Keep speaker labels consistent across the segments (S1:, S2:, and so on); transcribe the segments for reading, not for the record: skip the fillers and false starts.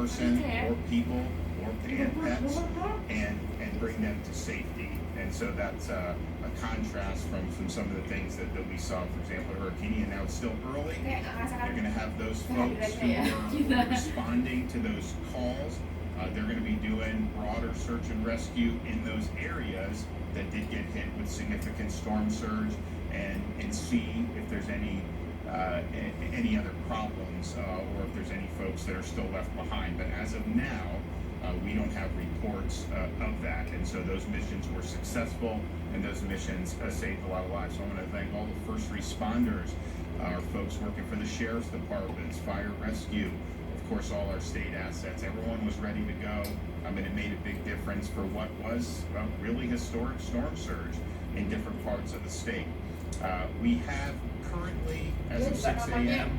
S1: person or people or pets and bring them to safety. And so that's a contrast from some of the things that we saw, for example, Hurricane. And now it's still early. You're going to have those folks who are responding to those calls. They're going to be doing broader search and rescue in those areas that did get hit with significant storm surge, and see if there's any other problems, or if there's any folks that are still left behind. But as of now, we don't have reports of that, and so those missions were successful, and those missions saved a lot of lives. So I want to thank all the first responders, our folks working for the sheriff's departments, fire rescue, of course all our state assets. Everyone was ready to go. And it made a big difference for what was a really historic storm surge in different parts of the state. We have currently, as of 6 a.m.,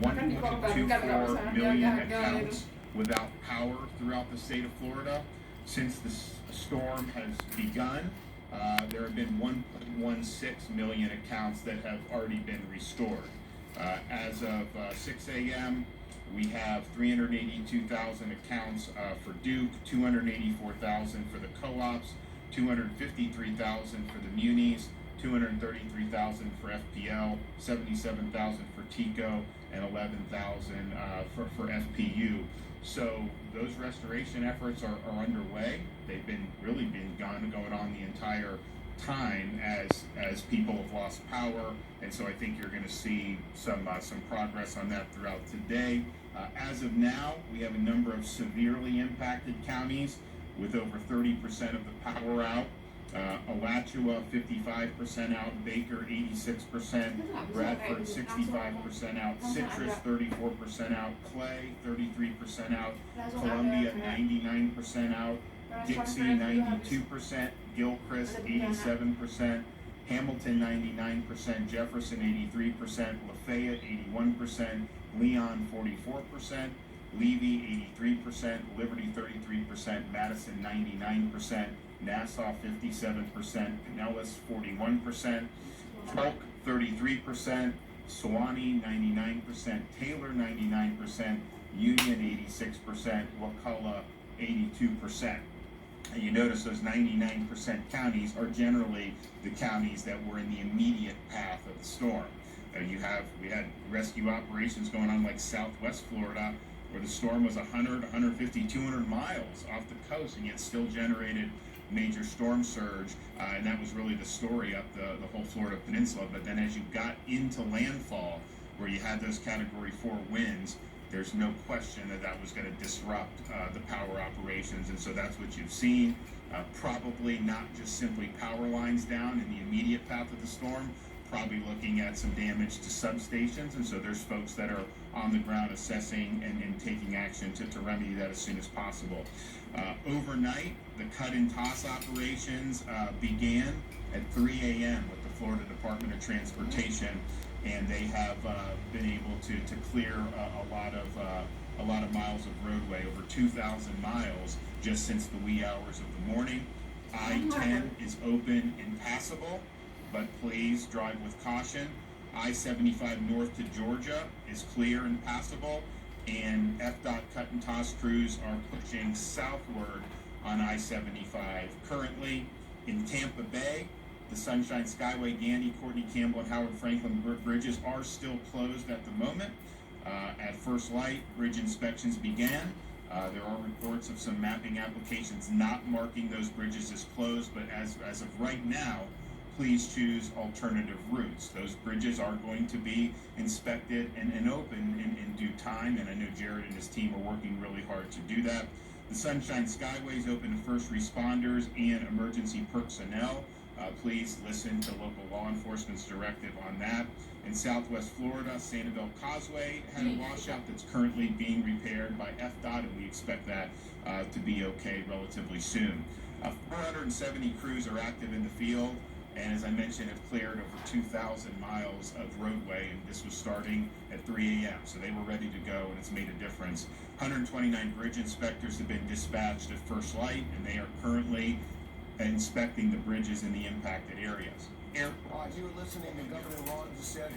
S1: 1.24 million accounts without power throughout the state of Florida. Since the storm has begun, there have been 1.16 million accounts that have already been restored. As of 6 a.m., we have 382,000 accounts for Duke, 284,000 for the co-ops, 253,000 for the munis, 233,000 for FPL, 77,000 for TICO, and 11,000 for FPU. So those restoration efforts are underway. They've been going on the entire time as people have lost power, and so I think you're going to see some progress on that throughout today. As of now, we have a number of severely impacted counties with over 30% of the power out. Alachua 55% out, Baker 86%, Bradford 65% out, Citrus 34% out, Clay 33% out, Columbia 99% out, Dixie 92%, Gilchrist 87%, Hamilton 99%, Jefferson 83%, Lafayette 81%, Leon 44%, Levy 83%, Liberty 33%, Madison 99%, Nassau 57%, Pinellas 41%, Polk 33%, Sewanee 99%, Taylor 99%, Union 86%, Wakulla 82%. And you notice those 99% counties are generally the counties that were in the immediate path of the storm. We had rescue operations going on like Southwest Florida, where the storm was 100, 150, 200 miles off the coast, and yet still generated major storm surge, and that was really the story up the whole Florida peninsula. But then as you got into landfall, where you had those Category 4 winds, there's no question that was going to disrupt the power operations, and so that's what you've seen. Probably not just simply power lines down in the immediate path of the storm, probably looking at some damage to substations, and so there's folks that are on the ground assessing and taking action to remedy that as soon as possible. Overnight, the cut and toss operations began at 3 a.m. with the Florida Department of Transportation, and they have been able to clear a lot of miles of roadway, over 2,000 miles just since the wee hours of the morning. I-10 is open and passable, but please drive with caution. I-75 north to Georgia is clear and passable, and FDOT cut and toss crews are pushing southward on I-75. Currently in Tampa Bay, the Sunshine Skyway, Gandy, Courtney Campbell, and Howard Franklin bridges are still closed at the moment. At first light, bridge inspections began. There are reports of some mapping applications not marking those bridges as closed, but as of right now, please choose alternative routes. Those bridges are going to be inspected and open in due time, and I know Jared and his team are working really hard to do that. The Sunshine Skyway is open to first responders and emergency personnel. Please listen to local law enforcement's directive on that. In Southwest Florida, Sanibel Causeway had a washout that's currently being repaired by FDOT, and we expect that to be okay relatively soon. 470 crews are active in the field, and as I mentioned, have cleared over 2,000 miles of roadway, and this was starting at 3 a.m., so they were ready to go, and it's made a difference. 129 bridge inspectors have been dispatched at first light, and they are currently inspecting the bridges in the impacted areas.
S2: You were listening to Governor Ron DeSantis.